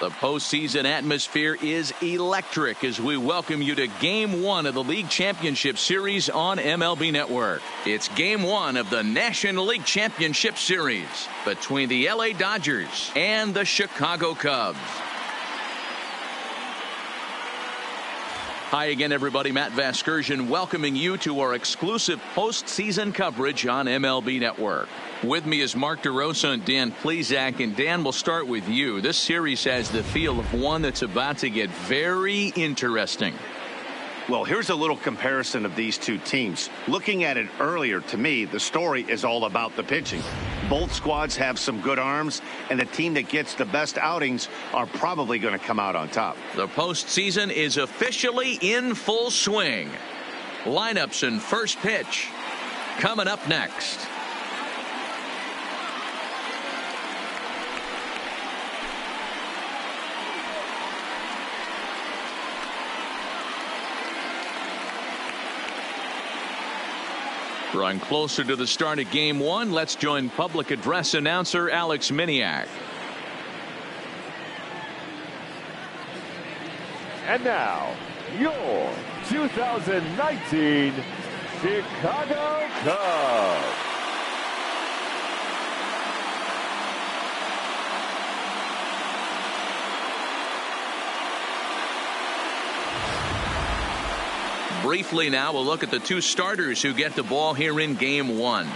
The postseason atmosphere is electric as we welcome you to Game 1 of the League Championship Series on MLB Network. It's Game 1 of the National League Championship Series between the LA Dodgers and the Chicago Cubs. Hi again, everybody. Matt Vasgersian welcoming you to our exclusive postseason coverage on MLB Network. With me is Mark DeRosa and Dan Plesac. And Dan, we'll start with you. This series has the feel of one that's about to get very interesting. Well, here's a little comparison of these two teams. Looking at it earlier, to me, the story is all about the pitching. Both squads have some good arms, and the team that gets the best outings are probably going to come out on top. The postseason is officially in full swing. Lineups and first pitch coming up next. Drawing closer to the start of Game 1, let's join public address announcer Alex Miniak. And now, your 2019 Chicago Cubs. Briefly now, we'll look at the two starters who get the ball here in Game 1.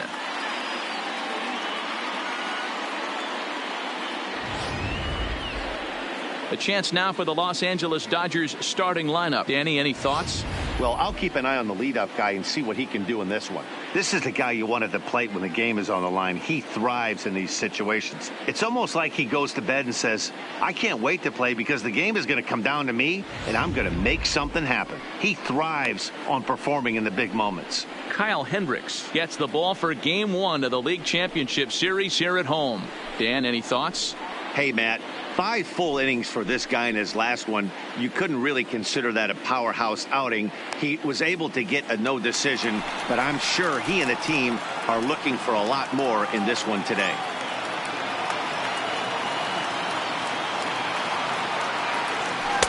A chance now for the Los Angeles Dodgers starting lineup. Danny, any thoughts? Well, I'll keep an eye on the leadoff guy and see what he can do in this one. This is the guy you want at the plate when the game is on the line. He thrives in these situations. It's almost like he goes to bed and says, I can't wait to play because the game is going to come down to me and I'm going to make something happen. He thrives on performing in the big moments. Kyle Hendricks gets the ball for Game 1 of the League Championship Series here at home. Dan, any thoughts? Hey, Matt, 5 full innings for this guy in his last one. You couldn't really consider that a powerhouse outing. He was able to get a no decision, but I'm sure he and the team are looking for a lot more in this one today.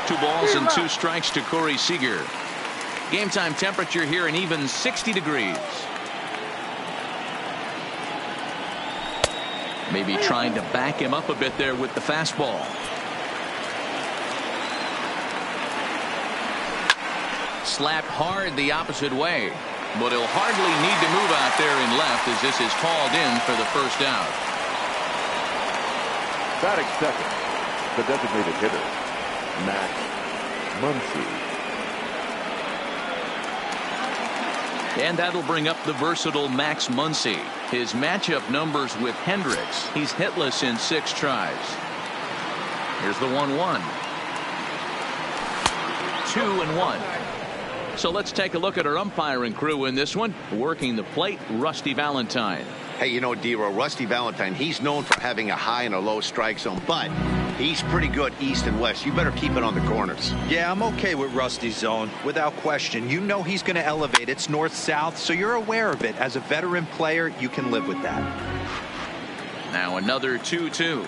Two balls and 2 strikes to Corey Seager. Game time temperature here an even 60 degrees. Maybe trying to back him up a bit there with the fastball. Slapped hard the opposite way, but he'll hardly need to move out there in left as this is called in for the first out. Batting second, the designated hitter, Max Muncy. And that'll bring up the versatile Max Muncy. His matchup numbers with Hendricks. He's hitless in 6 tries. Here's the 1-1. 2-1. So let's take a look at our umpiring crew in this one. Working the plate, Rusty Valentine. Hey, you know, D-Row, Rusty Valentine, he's known for having a high and a low strike zone, but he's pretty good east and west. You better keep it on the corners. Yeah, I'm okay with Rusty's zone, without question. You know he's going to elevate. It's north-south, so you're aware of it. As a veteran player, you can live with that. Now another 2-2.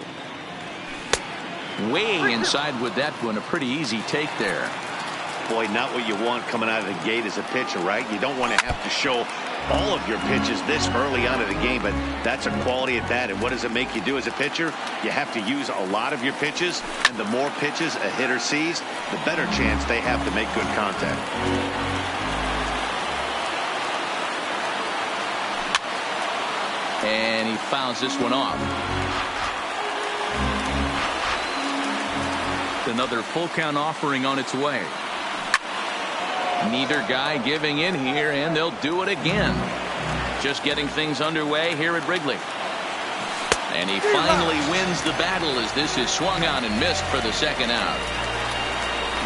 Way inside with that one. A pretty easy take there. Boy, not what you want coming out of the gate as a pitcher, right? You don't want to have to show all of your pitches this early on in the game, but that's a quality at that. And what does it make you do as a pitcher? You have to use a lot of your pitches, and the more pitches a hitter sees, the better chance they have to make good contact. And he fouls this one off. Another full count offering on its way. Neither guy giving in here, and they'll do it again. Just getting things underway here at Wrigley. And he finally wins the battle as this is swung on and missed for the second out.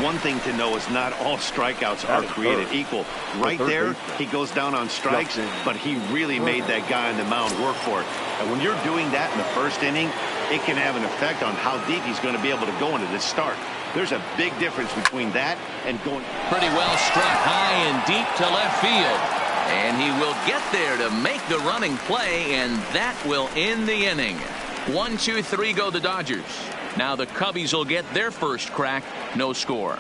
One thing to know is not all strikeouts are created equal. Right there, he goes down on strikes, but he really made that guy on the mound work for it. And when you're doing that in the first inning, it can have an effect on how deep he's going to be able to go into this start. There's a big difference between that and going pretty well struck high and deep to left field. And he will get there to make the running play, and that will end the inning. 1-2-3 go the Dodgers. Now the Cubbies will get their first crack. No score.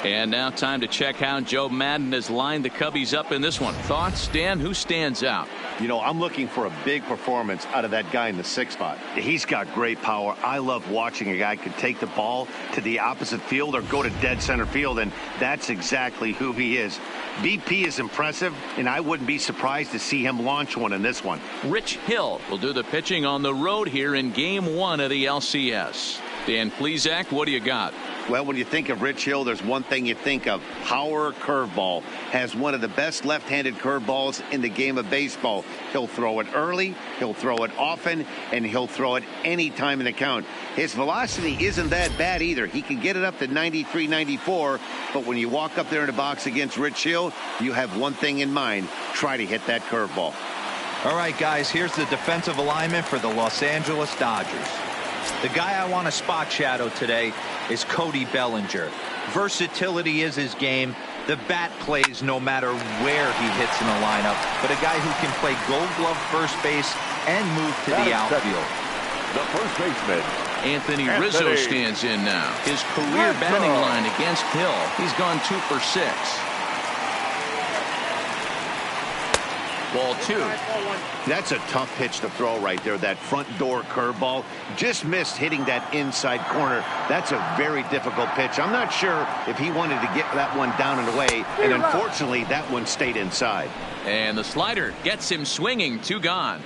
And now time to check how Joe Madden has lined the Cubbies up in this one. Thoughts, Dan? Who stands out? You know, I'm looking for a big performance out of that guy in the 6th spot. He's got great power. I love watching a guy could take the ball to the opposite field or go to dead center field, and that's exactly who he is. BP is impressive, and I wouldn't be surprised to see him launch one in this one. Rich Hill will do the pitching on the road here in Game 1 of the LCS. Dan Plesac, what do you got? Well, when you think of Rich Hill, there's one thing you think of. Power curveball. Has one of the best left-handed curveballs in the game of baseball. He'll throw it early, he'll throw it often, and he'll throw it any time in the count. His velocity isn't that bad either. He can get it up to 93, 94, but when you walk up there in the box against Rich Hill, you have one thing in mind. Try to hit that curveball. All right, guys, here's the defensive alignment for the Los Angeles Dodgers. The guy I want to spot shadow today is Cody Bellinger. Versatility is his game. The bat plays no matter where he hits in the lineup, but a guy who can play Gold Glove first base and move to the outfield. The first baseman, Anthony Rizzo stands in now. His career batting line against Hill, he's gone 2 for 6. Ball 2. That's a tough pitch to throw right there. That front door curveball just missed hitting that inside corner. That's a very difficult pitch. I'm not sure if he wanted to get that one down and away, and unfortunately that one stayed inside. And the slider gets him swinging. 2 gone.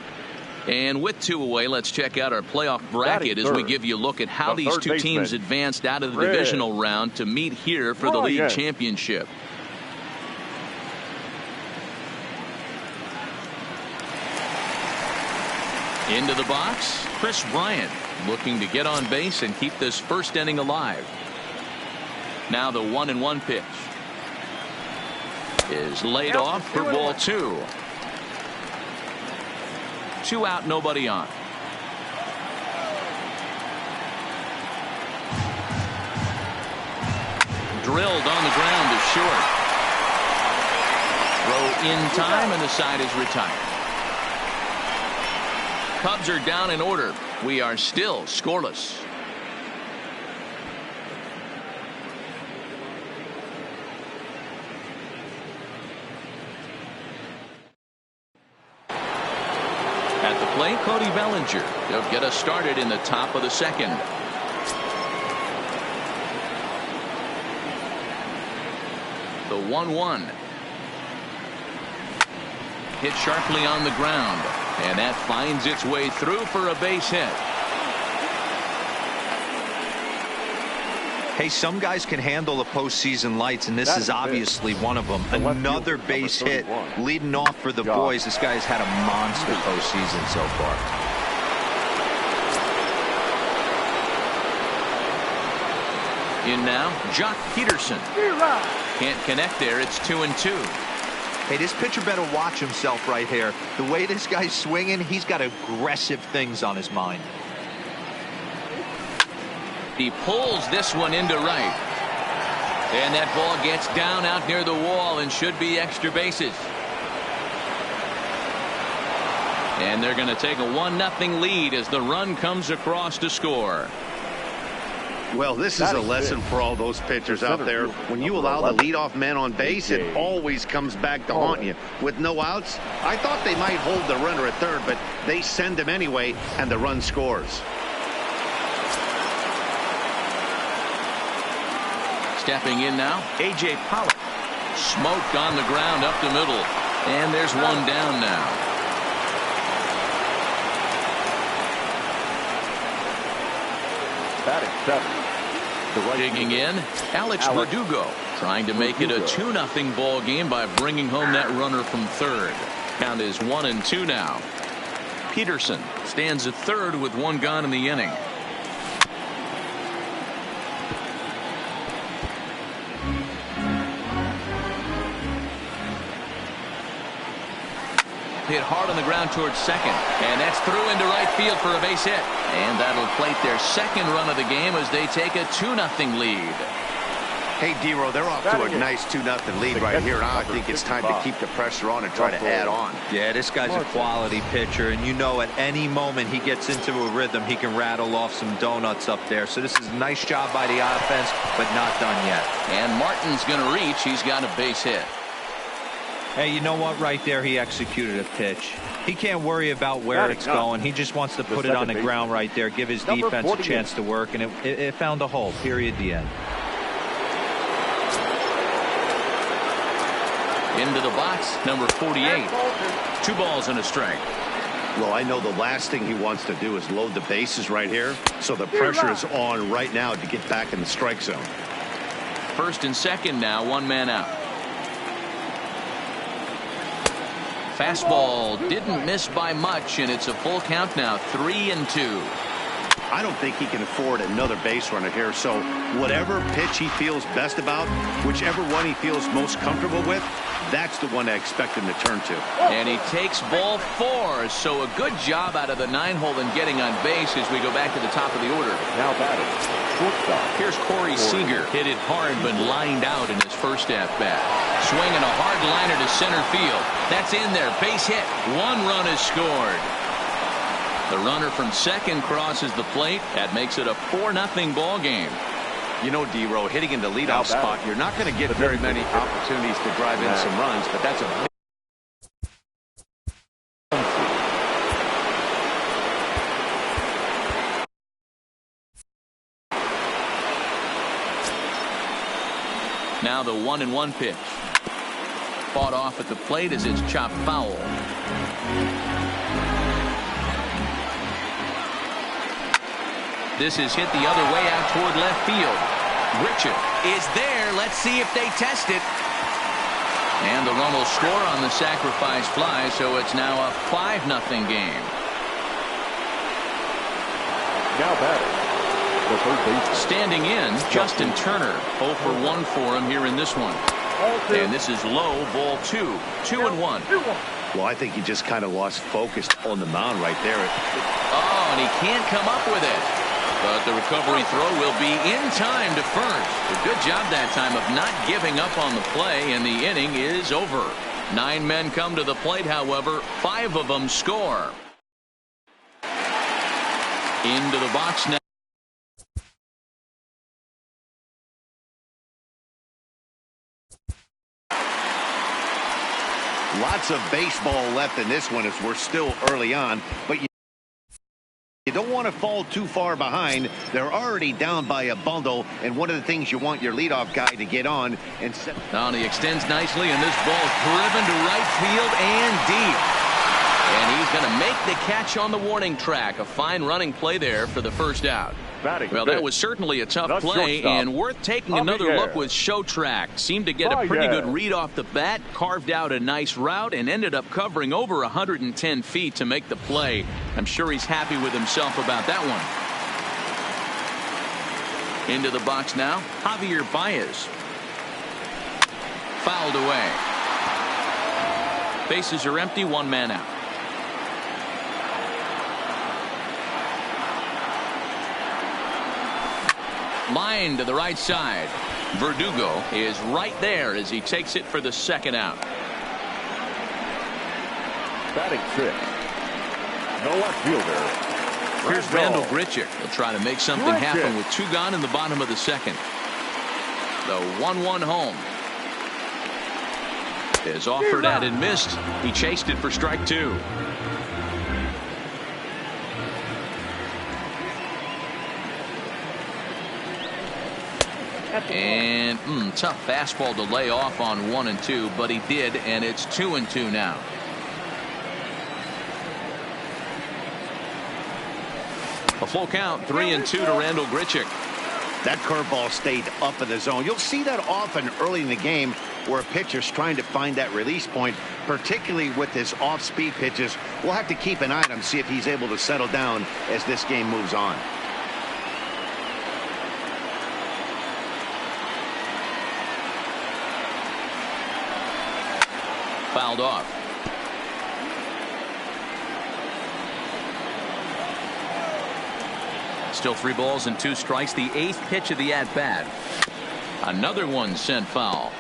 And with 2 away, let's check out our playoff bracket as we give you a look at how these 2 teams advanced out of the divisional round to meet here for the league championship. Into the box, Chris Bryant looking to get on base and keep this first inning alive. Now the 1-1 pitch is laid off for ball 2. 2 out, nobody on. Drilled on the ground to short. Throw in time, and the side is retired. Cubs are down in order. We are still scoreless. At the plate, Cody Bellinger. He'll get us started in the top of the 2nd. The 1-1. Hit sharply on the ground. And that finds its way through for a base hit. Hey, some guys can handle the postseason lights, and this is obviously one of them. Another base hit leading off for the boys. This guy's had a monster postseason so far. In now, Jock Peterson. Can't connect there. It's 2-2. Hey, this pitcher better watch himself right here. The way this guy's swinging, he's got aggressive things on his mind. He pulls this one into right. And that ball gets down out near the wall and should be extra bases. And they're going to take a 1-0 lead as the run comes across to score. Well, this is a lesson for all those pitchers out there. When you allow the leadoff man on base, it always comes back to haunt you. With no outs, I thought they might hold the runner at third, but they send him anyway, and the run scores. Stepping in now, A.J. Pollock. Smoked on the ground up the middle. And there's one down now. Batting 7. Digging in, Alex Verdugo trying to make it a 2-0 ball game by bringing home that runner from third. Count is 1-2 now. Peterson stands at third with 1 gone in the inning. Hit hard on the ground towards second, and that's through into right field for a base hit. And that'll plate their second run of the game as they take a 2-0 lead. Hey, D-Row, they're off to a nice 2-0 lead right here. Now I think it's time to keep the pressure on and try to add on. Yeah, this guy's a quality pitcher, and you know at any moment he gets into a rhythm, he can rattle off some donuts up there. So this is a nice job by the offense, but not done yet. And Martin's going to reach. He's got a base hit. Hey, you know what? Right there, he executed a pitch. He can't worry about where it's going. He just wants to put it on the ground right there, give his defense a chance to work, and it found a hole. Period. The end. Into the box, number 48. 2 balls and a strike. Well, I know the last thing he wants to do is load the bases right here, so the pressure is on right now to get back in the strike zone. First and second now, 1 man out. Fastball didn't miss by much, and it's a full count now, 3-2. I don't think he can afford another base runner here, so whatever pitch he feels best about, whichever one he feels most comfortable with, that's the one I expect him to turn to. And he takes ball 4, so a good job out of the 9-hole in getting on base as we go back to the top of the order. Now batting, shortstop. Here's Corey Seager. Hit it hard but lined out in his first at-bat. Swinging a hard liner to center field. That's in there. Base hit. 1 run is scored. The runner from second crosses the plate. That makes it a 4-0 ball game. You know, D-Row, hitting in the leadoff spot, you're not going to get very many opportunities to drive in some runs, but that's a Now the 1-1 pitch. Fought off at the plate as it's chopped foul. This is hit the other way out toward left field. Grichuk is there. Let's see if they test it. And the run will score on the sacrifice fly, so it's now a 5-0 game. Now batting, the third baseman. Standing in, Justin Turner. 0 for 1 for him here in this one. And this is low, ball 2. 2-1. Well, I think he just kind of lost focus on the mound right there. Oh, and he can't come up with it. But the recovery throw will be in time to first. A good job that time of not giving up on the play, and the inning is over. 9 men come to the plate, however. 5 of them score. Into the box now. Lots of baseball left in this one as we're still early on, but you don't want to fall too far behind. They're already down by a bundle, and one of the things you want your leadoff guy to get on and set. Now he extends nicely, and this ball is driven to right field and deep. And he's going to make the catch on the warning track. A fine running play there for the first out. Well, that was certainly a tough play, and worth taking another look with Showtrack. Seemed to get a pretty good read off the bat, carved out a nice route, and ended up covering over 110 feet to make the play. I'm sure he's happy with himself about that one. Into the box now, Javier Baez. Fouled away. Bases are empty, 1 man out. Line to the right side. Verdugo is right there as he takes it for the second out. Batting 6. No left fielder. Here's Randall Grichuk. He'll try to make something happen with 2 gone in the bottom of the second. The 1-1 home. Is offered at and missed. He chased it for strike 2. And tough fastball to lay off on 1 and 2, but he did, and it's 2 and 2 now. A full count, 3 and 2 to Randall Grichuk. That curveball stayed up in the zone. You'll see that often early in the game where a pitcher's trying to find that release point, particularly with his off-speed pitches. We'll have to keep an eye on him, see if he's able to settle down as this game moves on. Fouled off. Still 3 balls and 2 strikes. The 8th pitch of the at-bat. Another one sent foul.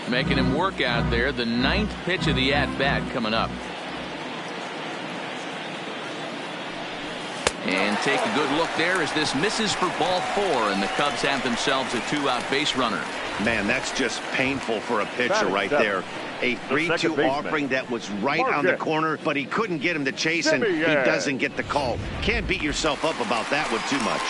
Making him work out there. The 9th pitch of the at-bat coming up. And take a good look there as this misses for ball 4, and the Cubs have themselves a 2-out base runner. Man, that's just painful for a pitcher right there. A 3-2 offering that was right on the corner, but he couldn't get him to chase, and he doesn't get the call. Can't beat yourself up about that one too much.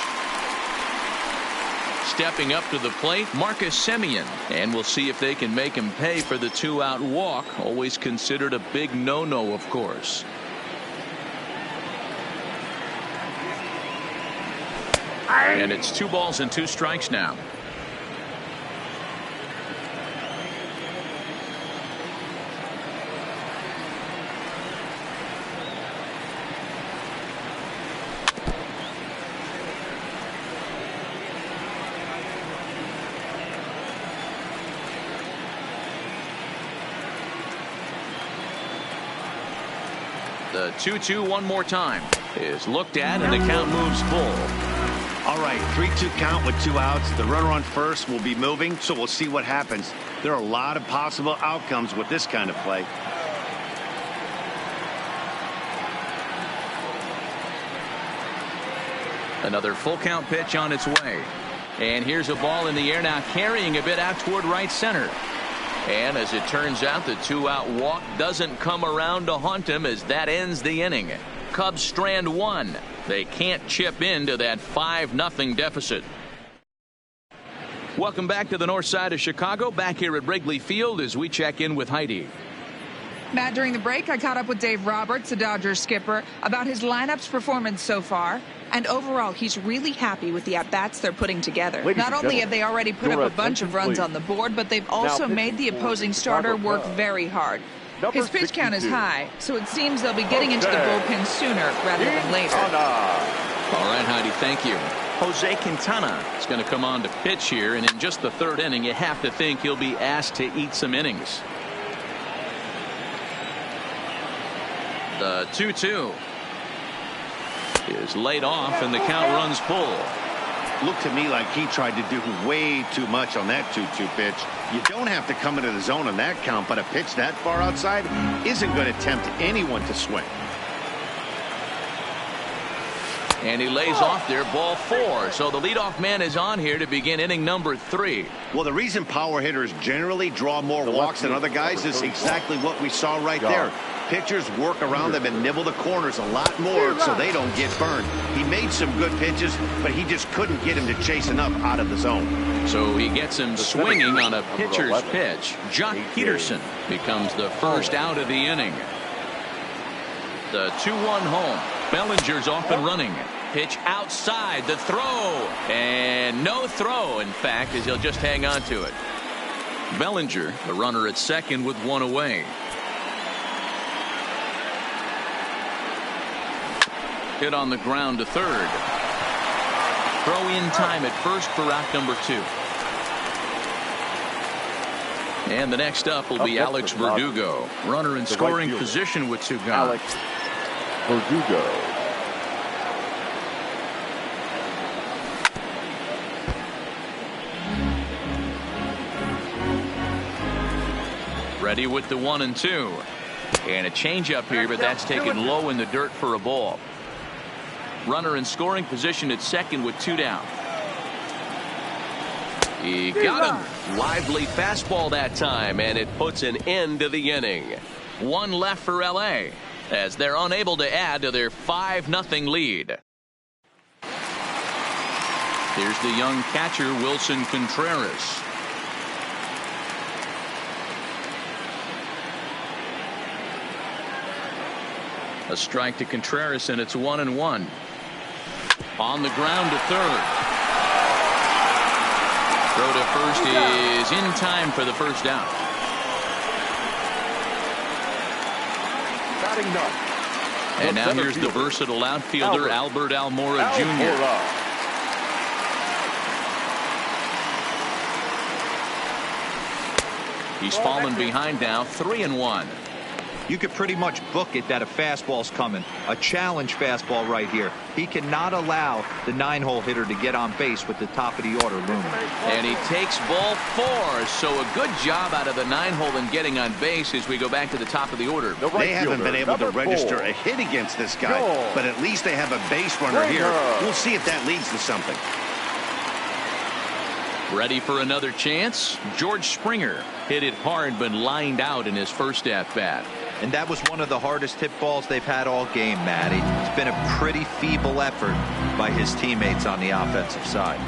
Stepping up to the plate, Marcus Semien, and we'll see if they can make him pay for the 2-out walk. Always considered a big no-no, of course. And it's 2 balls and 2 strikes now. The 2-2 one more time is looked at, and the count moves full. All right, 3-2 count with 2 outs. The runner on first will be moving, so we'll see what happens. There are a lot of possible outcomes with this kind of play. Another full count pitch on its way. And here's a ball in the air now, carrying a bit out toward right center. And as it turns out, the 2-out walk doesn't come around to haunt him as that ends the inning. Cubs strand 1. They can't chip into that 5-0 deficit. Welcome back to the north side of Chicago, back here at Wrigley Field as we check in with Heidi. Matt, during the break, I caught up with Dave Roberts, the Dodgers skipper, about his lineup's performance so far. And overall, he's really happy with the at-bats they're putting together. Not only have they already put up a bunch of runs on the board, but they've also made the opposing starter work very hard. His pitch count is high, so it seems they'll be getting into the bullpen sooner rather than later. All right, Heidi, thank you. Jose Quintana is going to come on to pitch here, and in just the 3rd inning, you have to think he'll be asked to eat some innings. The 2-2 is laid off, and the count runs full. Looked to me like he tried to do way too much on that 2-2 pitch. You don't have to come into the zone on that count, but a pitch that far outside isn't going to tempt anyone to swing. And he lays off there, ball 4. So the leadoff man is on here to begin inning number 3. Well, the reason power hitters generally draw more walks than other guys is exactly what we saw right there. Pitchers work around them and nibble the corners a lot more so they don't get burned. He made some good pitches, but he just couldn't get him to chase enough out of the zone. So he gets him swinging on a pitcher's pitch. Jock Peterson becomes the first out of the inning. The 2-1 home. Bellinger's off and running. Pitch outside, the throw, and no throw, in fact, as he'll just hang on to it. Bellinger, the runner at second with 1 away. Hit on the ground to third. Throw in time at first for out number 2. And the next up will be Alex Verdugo. Runner in scoring position with 2 gone. Alex Verdugo. Ready with the 1-2. And a changeup here, but that's taken low in the dirt for a ball. Runner in scoring position at second with 2 down. He got him. Lively fastball that time, and it puts an end to the inning. 1 left for LA as they're unable to add to their 5-0 lead. Here's the young catcher, Wilson Contreras. A strike to Contreras, and it's 1-1. On the ground to third. Throw to first is in time for the first out. And now here's the versatile outfielder, Albert Almora Jr. He's fallen behind now, 3-1. You could pretty much book it that a fastball's coming. A challenge fastball right here. He cannot allow the 9-hole hitter to get on base with the top of the order looming. And he takes ball 4. So a good job out of the 9-hole in getting on base as we go back to the top of the order. They haven't been able to register a hit against this guy, but at least they have a base runner here. We'll see if that leads to something. Ready for another chance? George Springer hit it hard but lined out in his first at-bat. And that was one of the hardest hit balls they've had all game, Matty. It's been a pretty feeble effort by his teammates on the offensive side.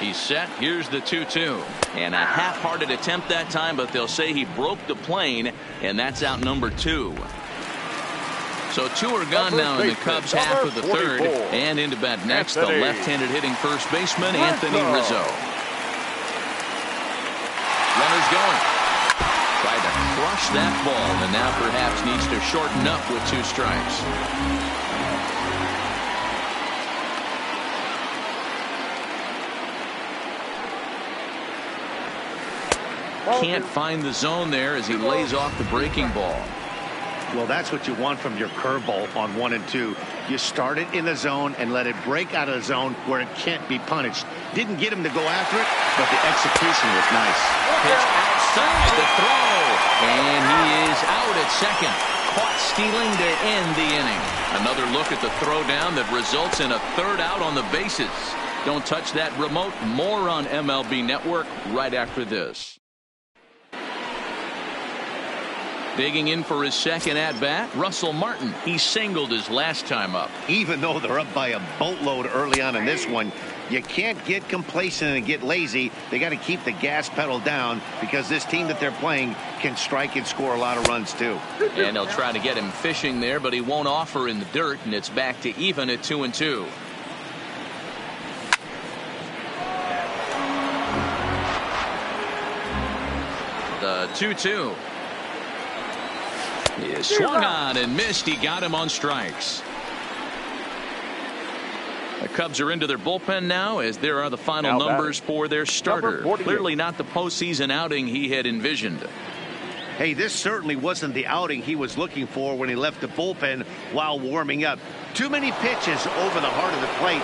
He's set. Here's the 2-2. And a half-hearted attempt that time, but they'll say he broke the plane, and that's out number 2. So 2 are gone now in the Cubs' half of the third. And into bat next, the left-handed hitting first baseman, Anthony Rizzo. Runner's going. Tried to crush that ball, and now perhaps needs to shorten up with 2 strikes. Can't find the zone there as he lays off the breaking ball. Well, that's what you want from your curveball on 1 and 2. You start it in the zone and let it break out of the zone where it can't be punished. Didn't get him to go after it, but the execution was nice. Pitch outside the throw, and he is out at second. Caught stealing to end the inning. Another look at the throw down that results in a 3rd out on the bases. Don't touch that remote. More on MLB Network right after this. Digging in for his second at-bat, Russell Martin. He singled his last time up. Even though they're up by a boatload early on in this one, you can't get complacent and get lazy. They got to keep the gas pedal down because this team that they're playing can strike and score a lot of runs too. And they'll try to get him fishing there, but he won't offer in the dirt, and it's back to even at 2-2. The 2-2. He swung on and missed. He got him on strikes. The Cubs are into their bullpen now as there are the final numbers for their starter. Clearly not the postseason outing he had envisioned. Hey, this certainly wasn't the outing he was looking for when he left the bullpen while warming up. Too many pitches over the heart of the plate.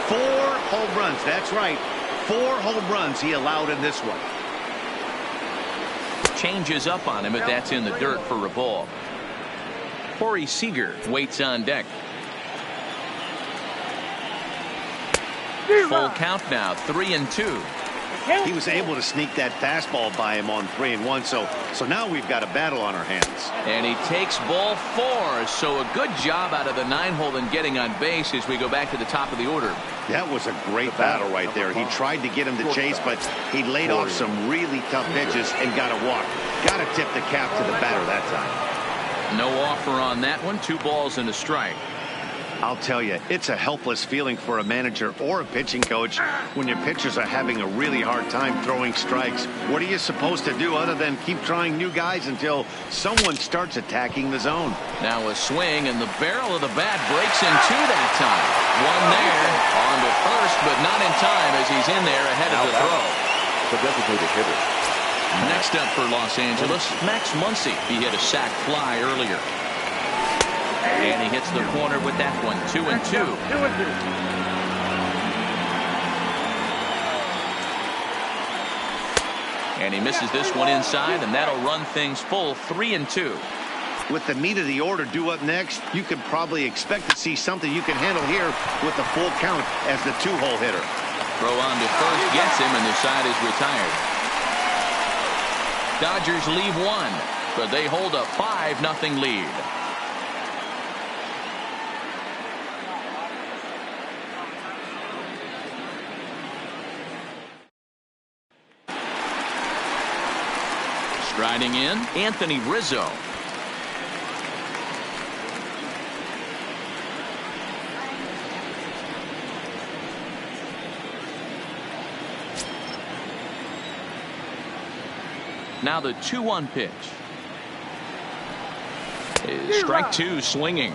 4 home runs. That's right. 4 home runs he allowed in this one. Changes up on him, but that's in the dirt for a ball. Corey Seager waits on deck. Full count now, 3-2. He was able to sneak that fastball by him on 3-1, so now we've got a battle on our hands. And he takes ball 4, so a good job out of the 9-hole in getting on base as we go back to the top of the order. That was a great battle right there. He tried to get him to chase, but he laid off some really tough pitches and got a walk. Got to tip the cap to the batter that time. No offer on that one. 2 balls and a strike. I'll tell you, it's a helpless feeling for a manager or a pitching coach when your pitchers are having a really hard time throwing strikes. What are you supposed to do other than keep trying new guys until someone starts attacking the zone? Now a swing, and the barrel of the bat breaks in 2 that time. One there, on to first, but not in time as he's in there ahead of the throw. The designated hitter. Next up for Los Angeles, Max Muncy. He hit a sac fly earlier. And he hits the corner with that one. 2-2. And he misses this one inside, and that'll run things full. 3-2. With the meat of the order due up next, you could probably expect to see something you can handle here with the full count as the 2-hole hitter. Throw on to first gets him, and the side is retired. Dodgers leave 1, but they hold a 5-0 lead. Striding in, Anthony Rizzo. Now the 2-1 pitch. Is strike 2 swinging.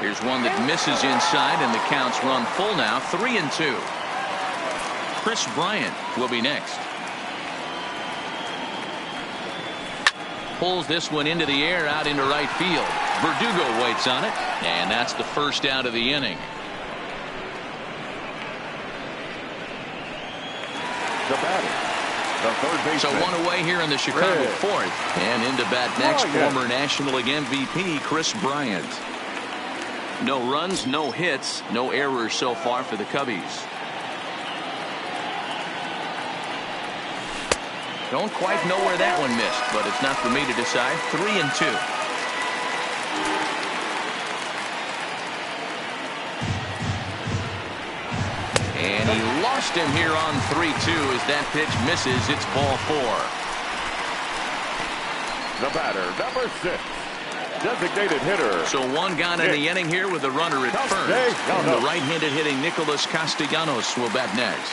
Here's Here's one that misses inside, and the count's run full now, 3-2. Chris Bryant will be next. Pulls this one into the air out into right field. Verdugo waits on it, and that's the first out of the inning. The batter, the third baseman. So one away here in the Chicago fourth, and into bat next, former National League MVP Chris Bryant. No runs, no hits, no errors so far for the Cubbies. Don't quite know where that one missed, but it's not for me to decide. 3-2. And he lost him here on 3-2 as that pitch misses. It's ball 4. The batter, number 6, designated hitter. So one gone in the inning here with a runner at first. And the right-handed hitting Nicholas Castellanos will bat next.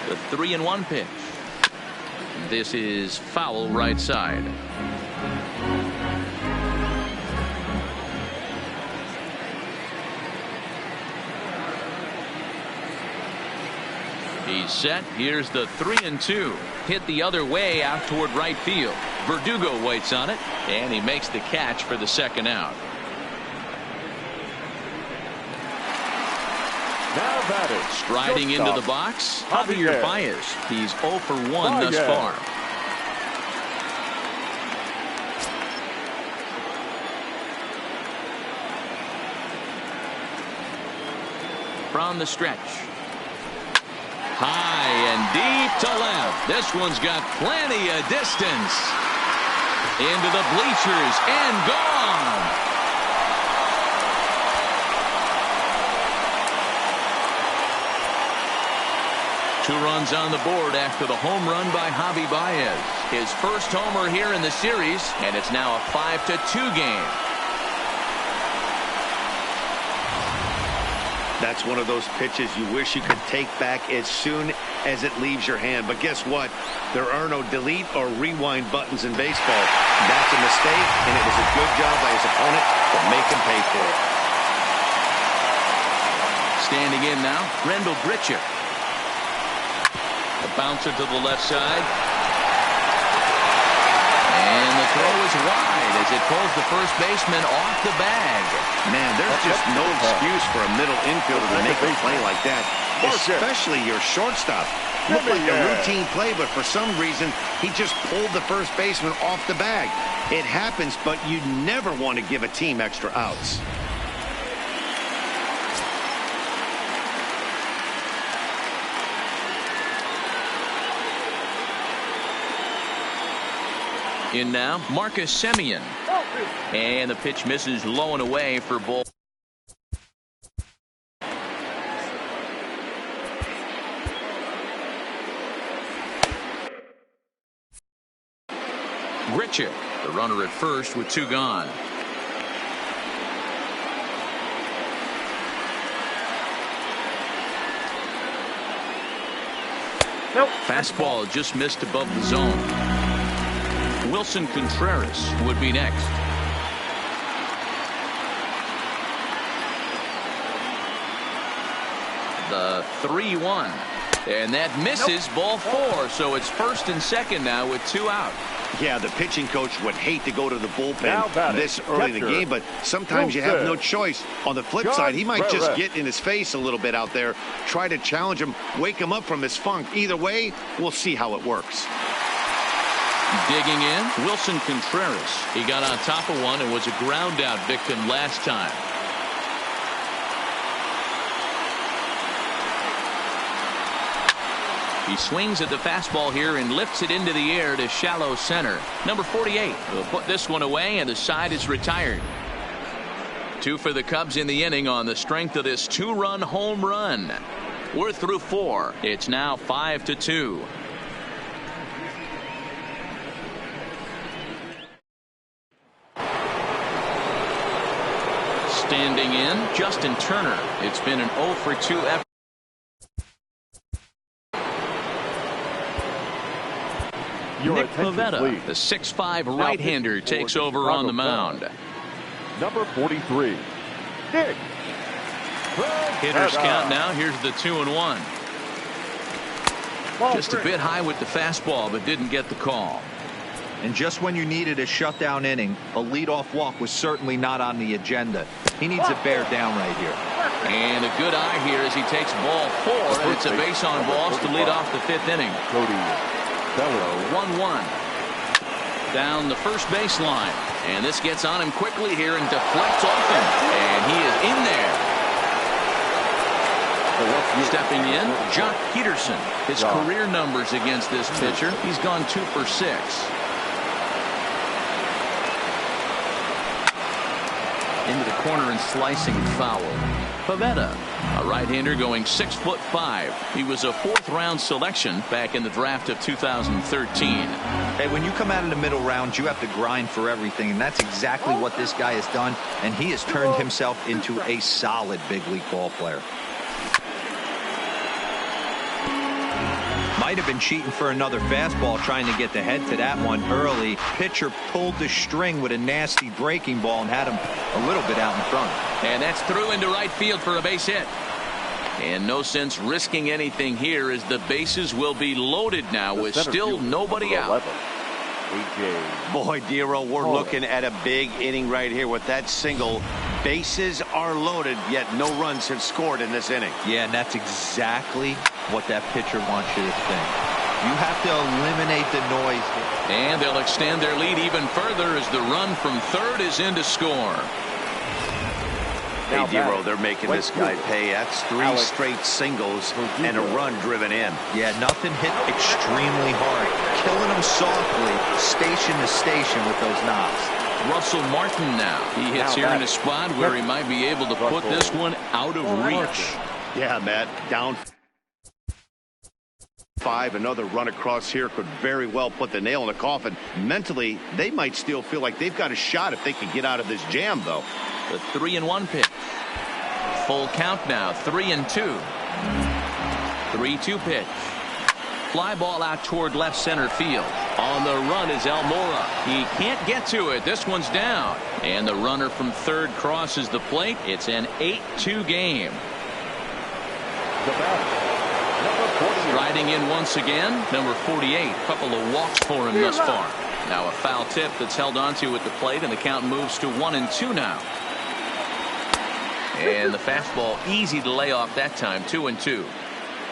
The 3-1 pitch. This is foul right side. He's set. Here's the 3-2. Hit the other way out toward right field. Verdugo waits on it, and he makes the catch for the second out. Now batting, striding into the box, Javier Baez. He's 0 for 1 thus far. From the stretch. High and deep to left. This one's got plenty of distance. Into the bleachers and gone. Two runs on the board after the home run by Javi Baez. His first homer here in the series, and it's now a 5-2 game. That's one of those pitches you wish you could take back as soon as it leaves your hand. But guess what? There are no delete or rewind buttons in baseball. That's a mistake, and it was a good job by his opponent to make him pay for it. Standing in now, Rendell Grichuk. A bouncer to the left side. And the throw is wide as it pulls the first baseman off the bag. Man, there's just no excuse for a middle infielder to make a play like that, especially your shortstop. Looked like a routine play, but for some reason, he just pulled the first baseman off the bag. It happens, but you never want to give a team extra outs. In now, Marcus Semien. And the pitch misses low and away for ball. Grichuk, the runner at first with two gone. Nope. Fastball just missed above the zone. Wilson Contreras would be next. The 3-1. And that misses. Ball 4. So it's first and second now with two out. Yeah, the pitching coach would hate to go to the bullpen this early in the game, but sometimes you have no choice. On the flip side, he might just get in his face a little bit out there, try to challenge him, wake him up from his funk. Either way, we'll see how it works. Digging in, Wilson Contreras. He got on top of one and was a ground out victim last time. He swings at the fastball here and lifts it into the air to shallow center. Number 48 will put this one away, and the side is retired. 2 for the Cubs in the inning on the strength of this 2-run home run. We're through 4. It's now 5-2. Standing in, Justin Turner. It's been an 0 for 2 effort. Nick Pivetta, the 6'5" right-hander, takes over on the mound. Number 43, Nick. Hitters count now. Here's the 2-1. Just a bit high with the fastball, but didn't get the call. And just when you needed a shutdown inning, a leadoff walk was certainly not on the agenda. He needs a bear down right here. And a good eye here as he takes ball 4, and it's a base on balls to lead off the 5th inning. Cody Bellinger. 1-1. Down the first baseline. And this gets on him quickly here and deflects off him. And he is in there. Stepping in, Jock Peterson. His career numbers against this pitcher, he's gone 2 for 6. Into the corner and slicing foul. Pivetta, a right-hander going 6'5". He was a 4th-round selection back in the draft of 2013. Hey, when you come out of the middle rounds, you have to grind for everything, and that's exactly what this guy has done, and he has turned himself into a solid big league ball player. Might have been cheating for another fastball, trying to get the head to that one early. Pitcher pulled the string with a nasty breaking ball and had him a little bit out in front. And that's through into right field for a base hit. And no sense risking anything here as the bases will be loaded now with still nobody out. Boy, Dero, we're looking at a big inning right here with that single. Bases are loaded, yet no runs have scored in this inning. Yeah, and that's exactly what that pitcher wants you to think. You have to eliminate the noise. And they'll extend their lead even further as the run from third is in to score. Hey, Dero, they're making this guy pay. That's 3 straight singles and a run driven in. Yeah, nothing hit extremely hard. Killing them softly, station to station with those knocks. Russell Martin now. He hits here in a spot where he might be able to put this one out of reach. Yeah, Matt, down 5. Another run across here could very well put the nail in the coffin. Mentally, they might still feel like they've got a shot if they can get out of this jam, though. The 3-1 pitch. Full count now, 3-2. 3-2 pitch. Fly ball out toward left center field. On the run is Almora. He can't get to it. This one's down. And the runner from third crosses the plate. It's an 8-2 game. Striding in once again, number 48. Couple of walks for him thus far. Now a foul tip that's held onto at the plate, and the count moves to 1-2 now. And the fastball easy to lay off that time, 2-2.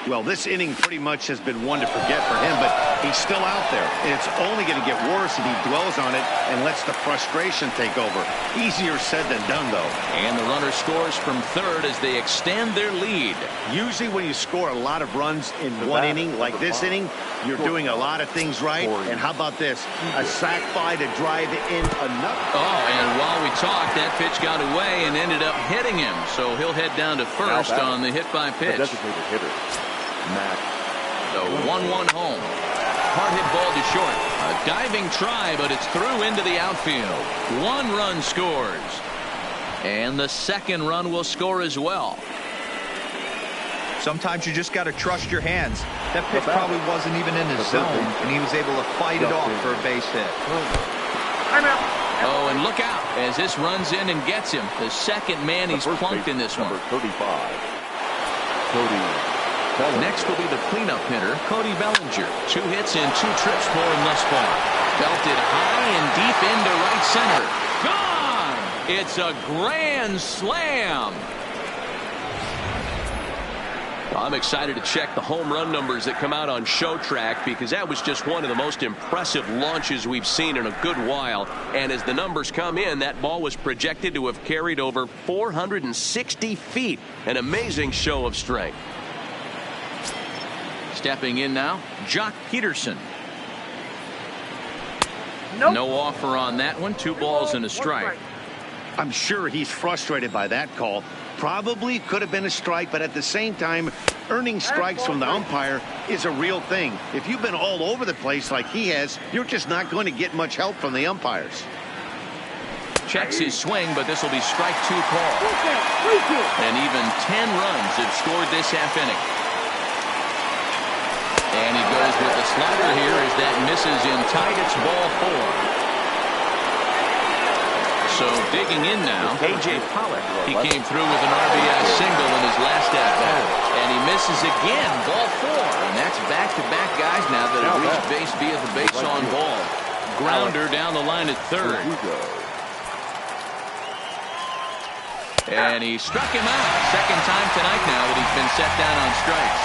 Well, this inning pretty much has been one to forget for him, but he's still out there. And it's only going to get worse if he dwells on it and lets the frustration take over. Easier said than done, though. And the runner scores from third as they extend their lead. Usually when you score a lot of runs in one inning, like this inning, you're doing a lot of things right. And how about this? A sac fly to drive in another. Oh, and while we talked, that pitch got away and ended up hitting him. So he'll head down to first on the hit by pitch. The 1-1 home. Hard hit ball to short. A diving try, but it's through into the outfield. 1 run scores. And the second run will score as well. Sometimes you just got to trust your hands. That pitch probably wasn't even in his zone, and he was able to fight it off for a base hit. Oh, and look out as this runs in and gets him. The second man he's plunked in this one. Number 35, Cody. Next will be the cleanup hitter, Cody Bellinger. 2 hits and 2 trips for him thus far. Belted high and deep into right center. Gone! It's a grand slam. I'm excited to check the home run numbers that come out on Show Track, because that was just one of the most impressive launches we've seen in a good while. And as the numbers come in, that ball was projected to have carried over 460 feet. An amazing show of strength. Stepping in now, Jock Peterson. No offer on that one. 2 balls and a strike. I'm sure he's frustrated by that call. Probably could have been a strike, but at the same time, earning strikes from the umpire is a real thing. If you've been all over the place like he has, you're just not going to get much help from the umpires. Checks his swing, but this will be strike 2 call. And even 10 runs have scored this half inning. And he goes with the slider here as that misses in tight. It's ball 4. So digging in now, A.J. Pollock. He came through with an RBI single in his last at-bat. And he misses again, ball 4. And that's back-to-back guys now that have reached base via the base on ball. Grounder down the line at third. And he struck him out. Second time tonight now that he's been set down on strikes.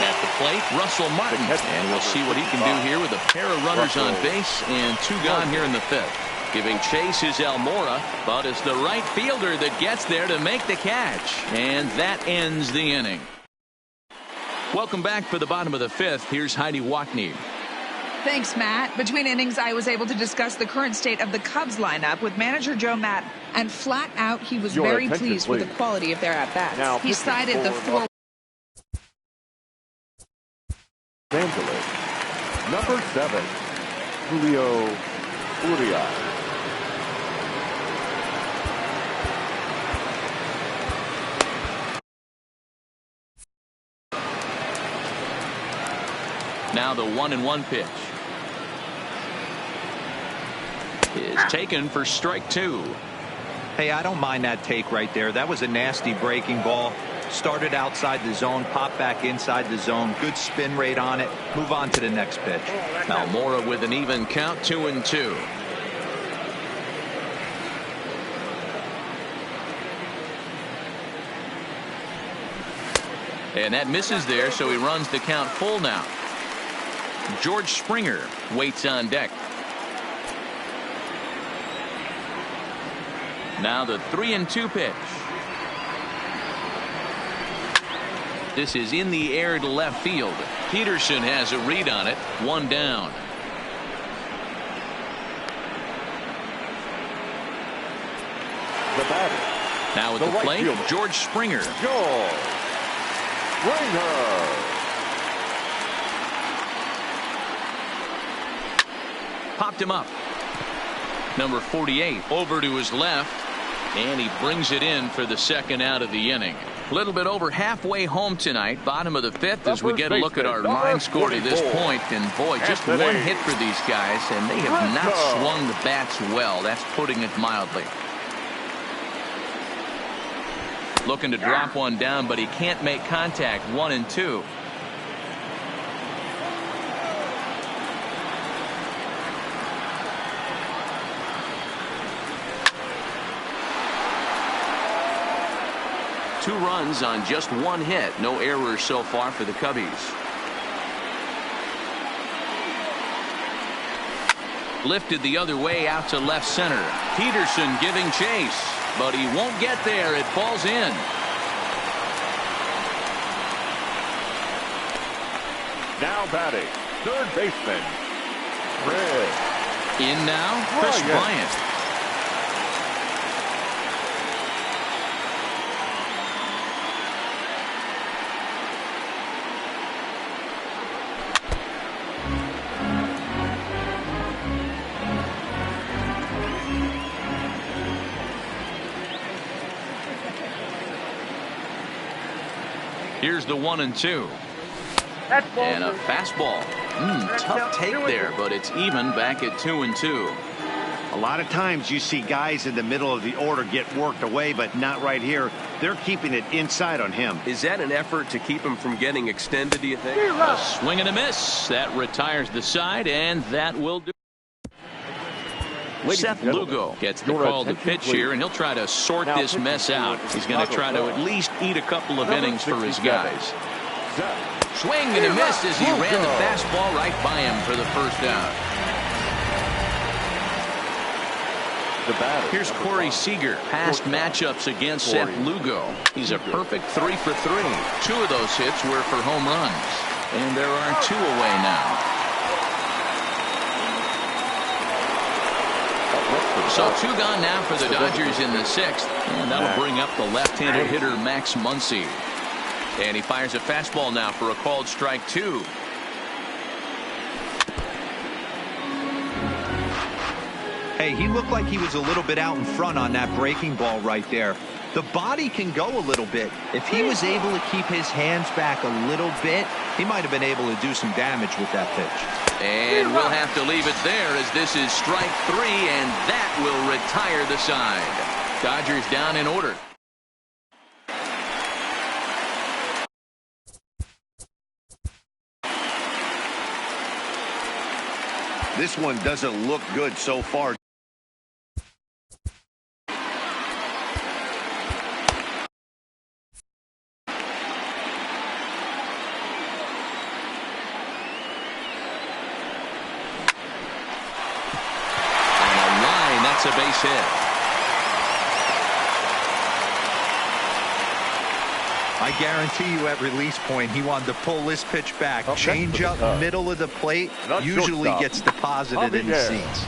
At the plate, Russell Martin. And we'll see what he can do here with a pair of runners on base and 2 gone here in the 5th. Giving chase is Almora, but it's the right fielder that gets there to make the catch. And that ends the inning. Welcome back for the bottom of the 5th. Here's Heidi Watney. Thanks, Matt. Between innings, I was able to discuss the current state of the Cubs lineup with manager Joe Matt, and flat out, he was very pleased with the quality of their at-bats. He cited the 4. Angeles, number 7, Julio Urias. Now the 1-1 pitch is taken for strike 2. Hey, I don't mind that take right there. That was a nasty breaking ball. Started outside the zone, popped back inside the zone. Good spin rate on it. Move on to the next pitch. Almora with an even count, 2-2. And that misses there, so he runs the count full now. George Springer waits on deck. Now the 3-2 pitch. This is in the air to left field. Peterson has a read on it. 1 down. The batter. Now at the plate, George Springer. George Springer. Popped him up. Number 48 over to his left. And he brings it in for the second out of the inning. A little bit over halfway home tonight, bottom of the 5th, as we get a look at our line score to this point. And boy, just one hit for these guys, and they have not swung the bats well. That's putting it mildly. Looking to drop one down, but he can't make contact. 1-2. Two runs on just one hit. No errors so far for the Cubbies. Lifted the other way out to left center. Peterson giving chase, but he won't get there. It falls in. Now batting, third baseman, Red. In now, Chris Bryant. Here's the 1-2. And a fastball. Tough take there, but it's even back at 2-2. A lot of times you see guys in the middle of the order get worked away, but not right here. They're keeping it inside on him. Is that an effort to keep him from getting extended, do you think? A swing and a miss. That retires the side, and that will do. Seth Lugo gets the call to pitch here, and he'll try to sort this mess out. He's going to try to at least eat a couple of innings for his guys. Swing and a miss as he ran the fastball right by him for the first out. Here's Corey Seager. Past matchups against Seth Lugo. He's a perfect 3 for 3. 2 of those hits were for home runs. And there are 2 away now. So 2 gone now for the Dodgers in the 6th. And that'll bring up the left-handed hitter Max Muncy. And he fires a fastball now for a called strike 2. Hey, he looked like he was a little bit out in front on that breaking ball right there. The body can go a little bit. If he was able to keep his hands back a little bit, he might have been able to do some damage with that pitch. And we'll have to leave it there as this is strike 3, and that will retire the side. Dodgers down in order. This one doesn't look good so far. That's a base hit. I guarantee you at release point he wanted to pull this pitch back. Change up middle of the plate usually gets deposited in the seats.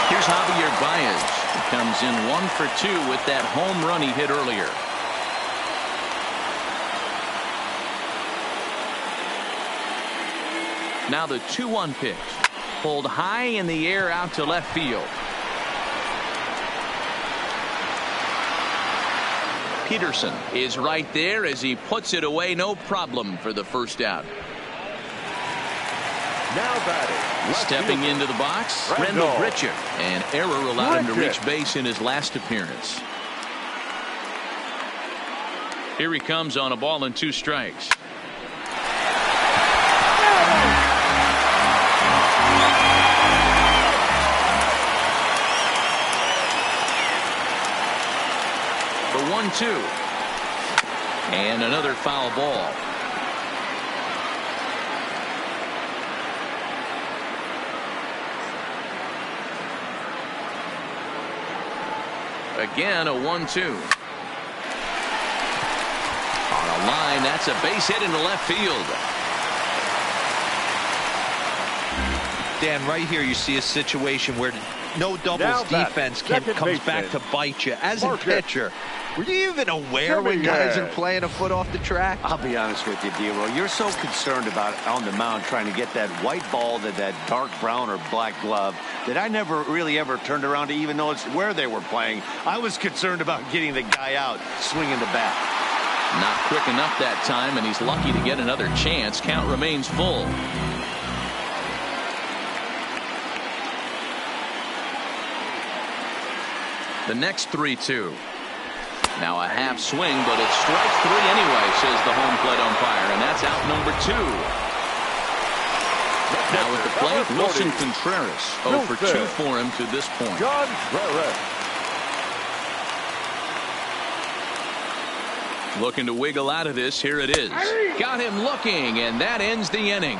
Here's Javier Baez. He comes in 1 for 2 with that home run he hit earlier. Now the 2-1 pitch. Pulled high in the air out to left field. Peterson is right there as he puts it away, no problem for the first out. Now batting. Stepping into the box, Randall Grichuk. An error allowed him to reach base in his last appearance. Here he comes on a ball and 2 strikes. For 1-2. And another foul ball. Again, a 1-2. On a line, that's a base hit into left field. Dan, right here you see a situation where no doubles defense comes back to bite you. As a pitcher, were you even aware when guys are playing a foot off the track? I'll be honest with you, D-Roll. You're so concerned about on the mound trying to get that white ball to that dark brown or black glove that I never really ever turned around to even notice where they were playing. I was concerned about getting the guy out swinging the bat. Not quick enough that time, and he's lucky to get another chance. Count remains full. The next 3-2. Now a half swing, but it's strike 3 anyway, says the home plate umpire, and that's out number 2. Now at the plate, Wilson Contreras. 0 for 2 for him to this point. Looking to wiggle out of this. Here it is. Got him looking, and that ends the inning.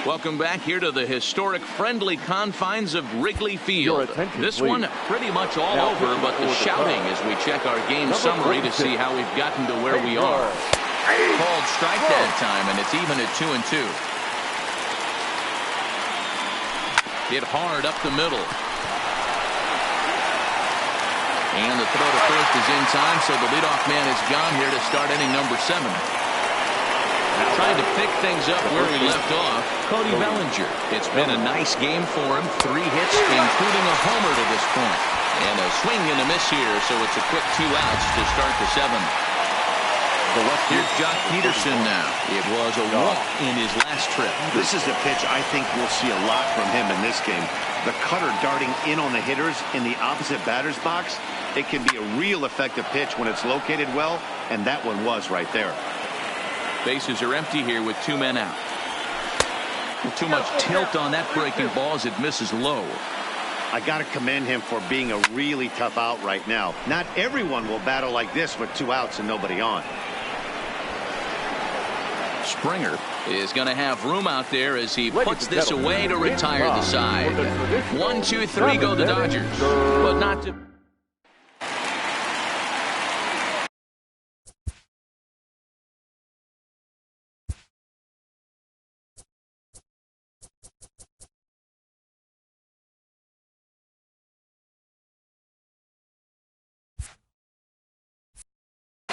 Welcome back here to the historic friendly confines of Wrigley Field. This one pretty much all over, but the shouting as we check our game summary to see how we've gotten to where we are. Called strike that time, and it's even at 2-2. Hit hard up the middle. And the throw to first is in time, so the leadoff man is gone here to start inning number 7. Trying to pick things up where we left off, Cody Bellinger. It's been a nice game for him. 3 hits, including a homer to this point. And a swing and a miss here, so it's a quick 2 outs to start the 7th. Here's Jock Peterson now. It was a walk in his last trip. This is a pitch I think we'll see a lot from him in this game. The cutter darting in on the hitters in the opposite batter's box. It can be a real effective pitch when it's located well, and that one was right there. Bases are empty here with 2 men out. Too much tilt on that breaking ball as it misses low. I got to commend him for being a really tough out right now. Not everyone will battle like this with 2 outs and nobody on. Springer is going to have room out there as he puts this away to retire the side. 1, 2, 3 go the Dodgers, but not to.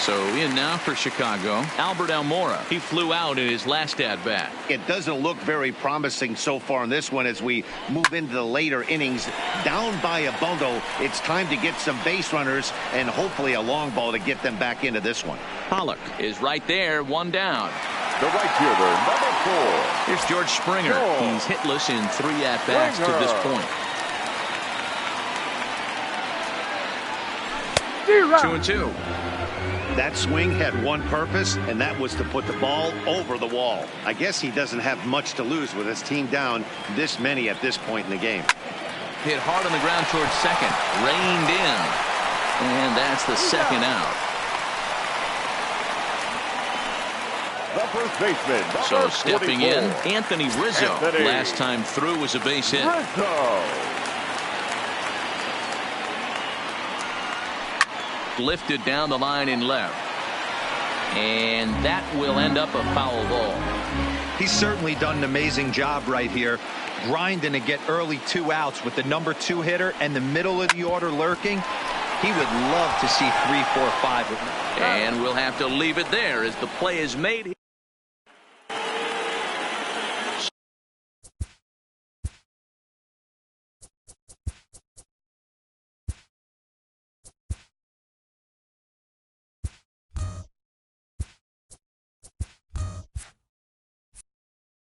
So in now for Chicago, Albert Almora. He flew out in his last at-bat. It doesn't look very promising so far in this one as we move into the later innings. Down by a bundle, it's time to get some base runners and hopefully a long ball to get them back into this one. Pollock is right there, one down. The right fielder, number 4. Here's George Springer. He's hitless in 3 at-bats to this point. 2-2. That swing had one purpose, and that was to put the ball over the wall. I guess he doesn't have much to lose with his team down this many at this point in the game. Hit hard on the ground towards second. Reined in. And that's the second out. The first baseman, So stepping 44. in, Anthony Rizzo. Anthony. Last time through was a base hit. Rizzo. Lifted down the line in left. And that will end up a foul ball. He's certainly done an amazing job right here, grinding to get early 2 outs with the number 2 hitter and the middle of the order lurking. He would love to see 3, 4, 5. And we'll have to leave it there as the play is made.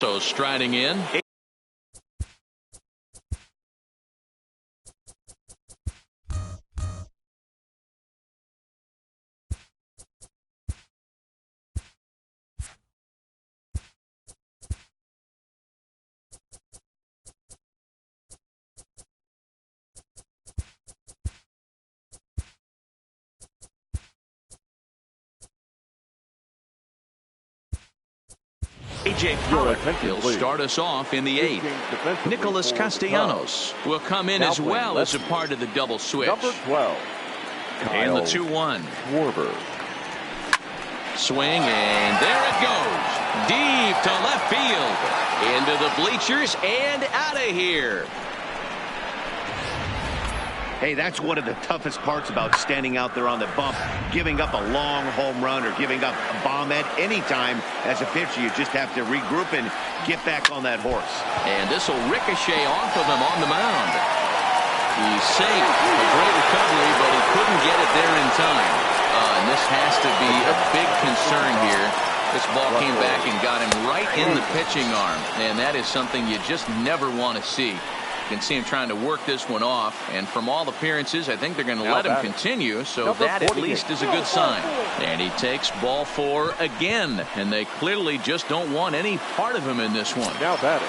So striding in. A.J. Pollock will start us off in the 8th. Nicholas Castellanos will come in as well as a part of the double switch. Number 12. And the 2-1. Schwarber. Swing, and there it goes. Deep to left field. Into the bleachers and out of here. Hey, that's one of the toughest parts about standing out there on the bump. Giving up a long home run or giving up a bomb at any time as a pitcher. You just have to regroup and get back on that horse. And this will ricochet off of him on the mound. He's safe. A great recovery, but he couldn't get it there in time. And this has to be a big concern here. This ball came back and got him right in the pitching arm. And that is something you just never want to see. You can see him trying to work this one off, and from all appearances I think they're going to let him continue, so that at least is a good sign. And he takes ball 4 again, and they clearly just don't want any part of him in this one. Now batting.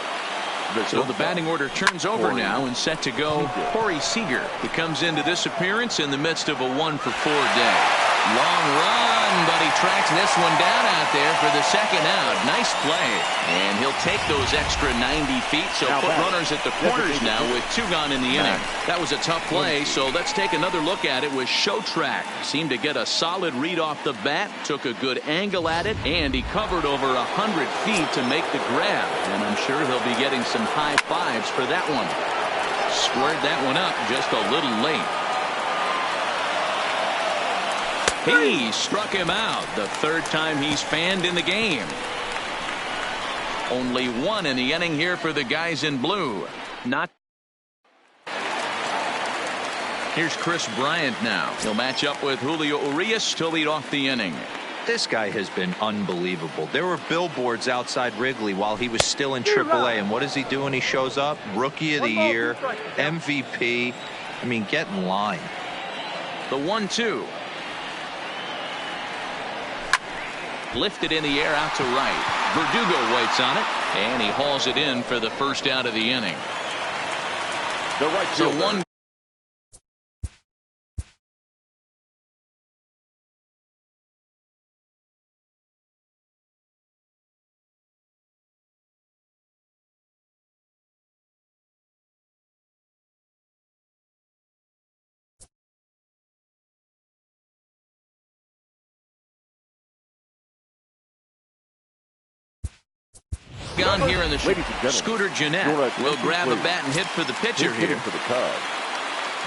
So the batting order turns over now, and set to go Corey Seager, who comes into this appearance in the midst of a 1-for-4 day. Long run, but he tracks this one down out there for the second out. Nice play. And he'll take those extra 90 feet, so put runners at the corners now with 2 gone in the inning. That was a tough play, so let's take another look at it with Showtrack. Seemed to get a solid read off the bat, took a good angle at it, and he covered over 100 feet to make the grab. And I'm sure he'll be getting some high fives for that one. Squared that one up just a little late. He struck him out, the 3rd time he's fanned in the game. Only 1 in the inning here for the guys in blue. Not. Here's Chris Bryant now. He'll match up with Julio Urias to lead off the inning. This guy has been unbelievable. There were billboards outside Wrigley while he was still in AAA, and what does he do when he shows up? Rookie of the Year, MVP. I mean, get in line. The 1-2. Lifted in the air out to right. Verdugo waits on it, and he hauls it in for the first out of the inning. The right So fielder. 1. On here in the Scooter Jeanette will grab a bat and hit for the pitcher here. For the Cubs.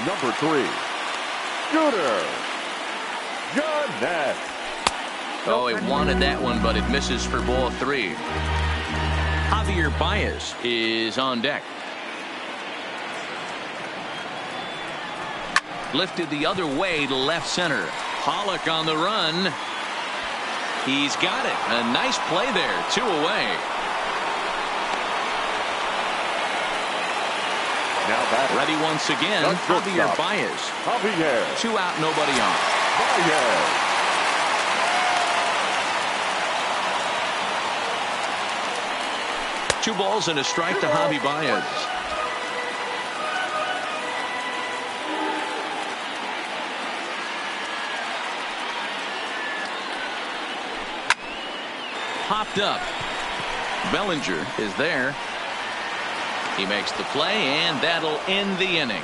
Number 3, Scooter Jeanette. Oh, he wanted that one, but it misses for ball 3. Javier Baez is on deck. Lifted the other way to left center. Pollock on the run. He's got it. A nice play there. 2 away. Now back. Ready once again. Javier Baez. Javier. 2 out, nobody on. Baez. 2 balls and a strike to Javi Baez. Popped up. Bellinger is there. He makes the play, and that'll end the inning.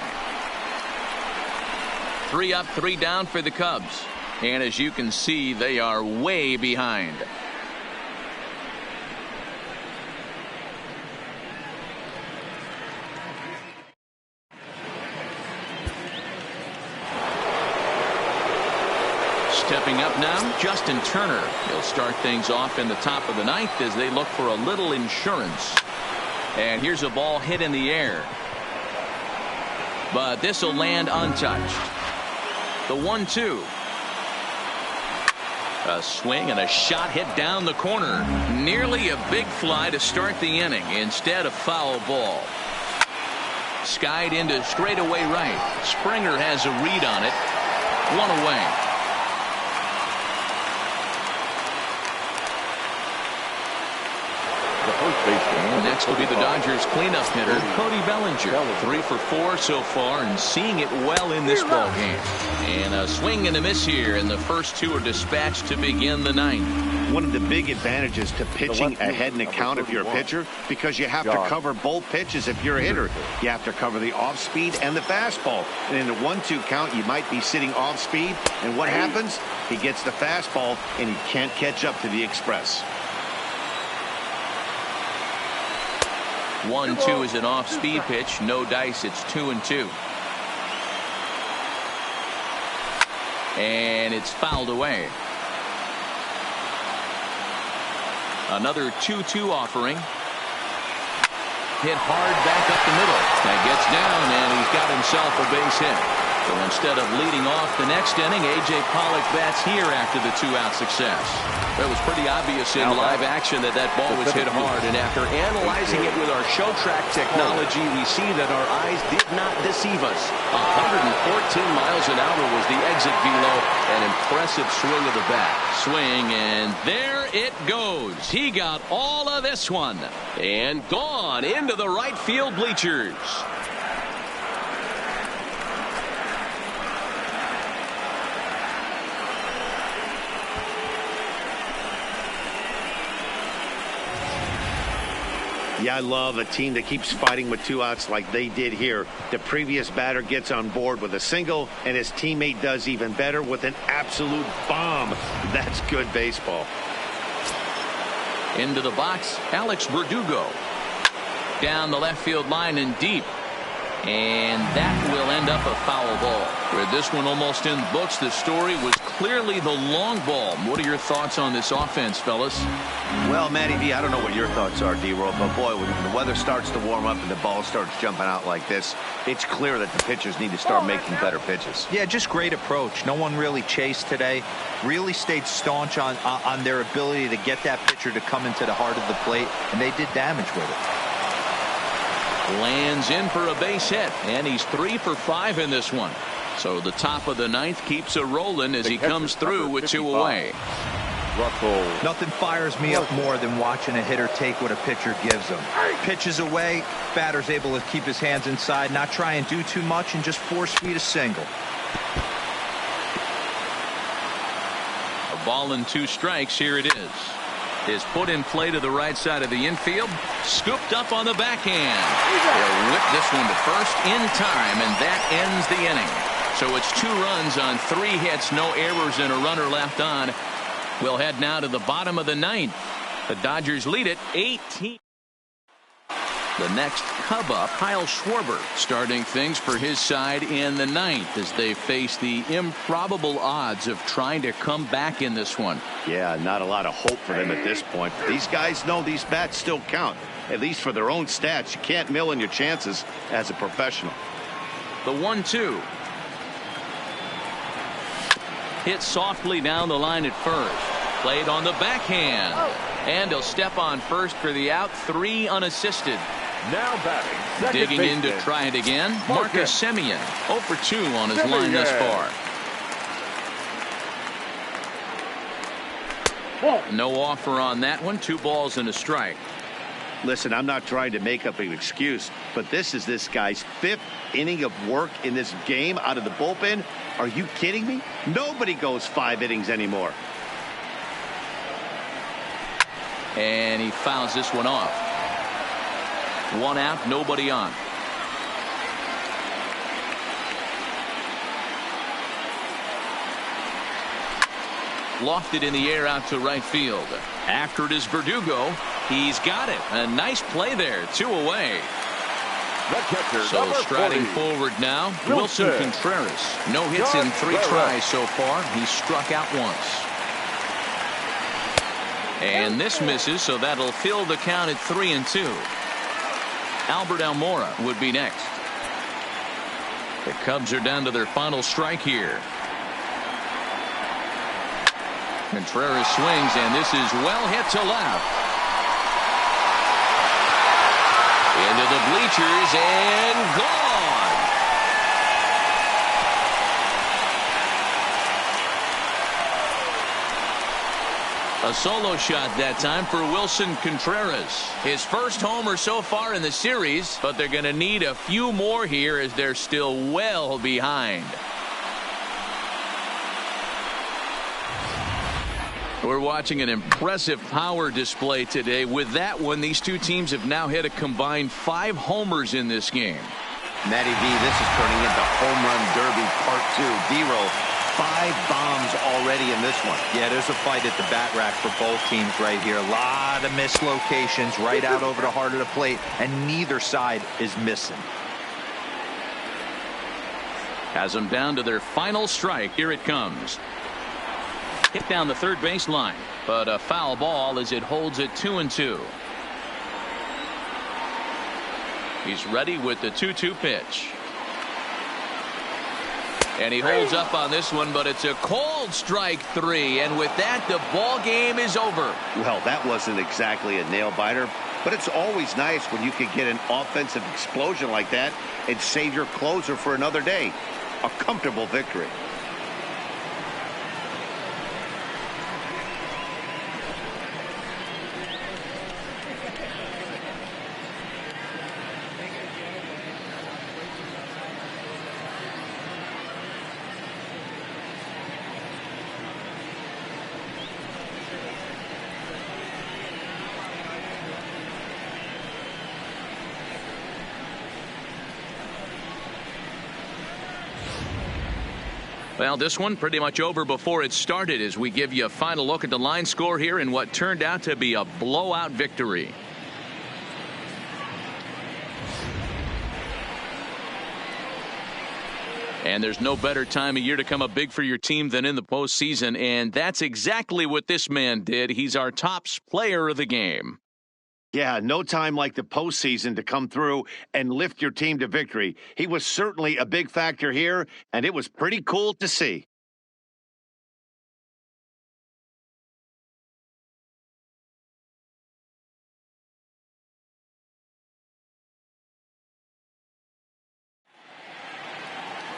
3 up, 3 down for the Cubs. And as you can see, they are way behind. Stepping up now, Justin Turner. He'll start things off in the top of the 9th as they look for a little insurance. And here's a ball hit in the air. But this will land untouched. The 1-2. A swing and a shot hit down the corner. Nearly a big fly to start the inning. Instead, a foul ball. Skied into straightaway right. Springer has a read on it. 1 away. And next will be the Dodgers cleanup hitter, Cody Bellinger. 3 for 4 so far and seeing it well in this ball game. And a swing and a miss here, and the first 2 are dispatched to begin the 9th. One of the big advantages to pitching ahead in the count if you're a pitcher, because you have to cover both pitches if you're a hitter. You have to cover the off speed and the fastball. And in the 1-2 count, you might be sitting off speed. And what happens? He gets the fastball, and he can't catch up to the express. 1-2 is an off-speed pitch. No dice. It's 2-2. And it's fouled away. Another 2-2 offering. Hit hard back up the middle. That gets down, and he's got himself a base hit. So instead of leading off the next inning, A.J. Pollock bats here after the 2-out success. It was pretty obvious in live action that that ball was hit hard, and after analyzing it with our show track technology, we see that our eyes did not deceive us. 114 miles an hour was the exit velo. An impressive swing of the bat. Swing, and there it goes. He got all of this one. And gone into the right field bleachers. Yeah, I love a team that keeps fighting with 2 outs like they did here. The previous batter gets on board with a single, and his teammate does even better with an absolute bomb. That's good baseball. Into the box, Alex Verdugo. Down the left field line and deep. And that will end up a foul ball. Where this one almost in the books, the story was clearly the long ball. What are your thoughts on this offense, fellas? Well, Matty D, I don't know what your thoughts are, D-Roll, but boy, when the weather starts to warm up and the ball starts jumping out like this, it's clear that the pitchers need to start making better pitches. Yeah, just great approach. No one really chased today. Really stayed staunch on their ability to get that pitcher to come into the heart of the plate, and they did damage with it. Lands in for a base hit, and he's 3 for 5 in this one. So the top of the 9th keeps a rolling as he comes through with 2 away. Nothing fires me up more than watching a hitter take what a pitcher gives him. Pitches away, batter's able to keep his hands inside, not try and do too much, and just force feed a single. A ball and 2 strikes. Here it is. Is put in play to the right side of the infield. Scooped up on the backhand. They'll whip this one to first in time, and that ends the inning. So it's 2 runs on 3 hits, no errors, and a runner left on. We'll head now to the bottom of the 9th. The Dodgers lead it 18. The next Cub up, Kyle Schwarber, starting things for his side in the ninth as they face the improbable odds of trying to come back in this one. Yeah, not a lot of hope for them at this point. These guys know these bats still count, at least for their own stats. You can't mill in your chances as a professional. The 1-2. Hit softly down the line at first. Played on the backhand. And he'll step on first for the out. 3 unassisted. Now batting. Digging in to try it again. Marcus Semien. 0 for 2 on his line thus far. No offer on that one. 2 balls and a strike. Listen, I'm not trying to make up an excuse, but this is this guy's 5th inning of work in this game out of the bullpen. Are you kidding me? Nobody goes 5 innings anymore. And he fouls this one off. 1 out, nobody on. Lofted in the air out to right field. After it is Verdugo. He's got it. A nice play there. 2 away. So striding forward now, Wilson Contreras. No hits in 3 tries so far. He's struck out once. And this misses, so that'll fill the count at 3-2. Albert Almora would be next. The Cubs are down to their final strike here. Contreras swings, and this is well hit to left. Into the bleachers and gone. A solo shot that time for Wilson Contreras. His first homer so far in the series, but they're going to need a few more here as they're still well behind. We're watching an impressive power display today. With that one, these two teams have now hit a combined 5 homers in this game. Matty V, this is turning into home run derby part 2. D-Roll, 5 bombs already in this one. Yeah, there's a fight at the bat rack for both teams right here. A lot of mislocations right out over the heart of the plate, and neither side is missing. Has them down to their final strike. Here it comes. Hit down the third baseline, but a foul ball as it holds it 2-2. He's ready with the 2-2 pitch. And he holds up on this one, but it's a cold strike 3. And with that, the ball game is over. Well, that wasn't exactly a nail biter, but it's always nice when you can get an offensive explosion like that and save your closer for another day. A comfortable victory. Well, this one pretty much over before it started as we give you a final look at the line score here in what turned out to be a blowout victory. And there's no better time of year to come up big for your team than in the postseason, and that's exactly what this man did. He's our top player of the game. Yeah, no time like the postseason to come through and lift your team to victory. He was certainly a big factor here, and it was pretty cool to see.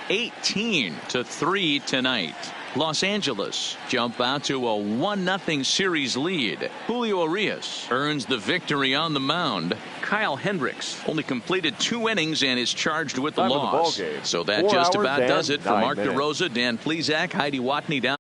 (18-3) tonight. Los Angeles jump out to a 1-0 series lead. Julio Urias earns the victory on the mound. Kyle Hendricks only completed 2 innings and is charged with the loss. So that just about does it for Mark DeRosa, Dan Plesac, Heidi Watney down.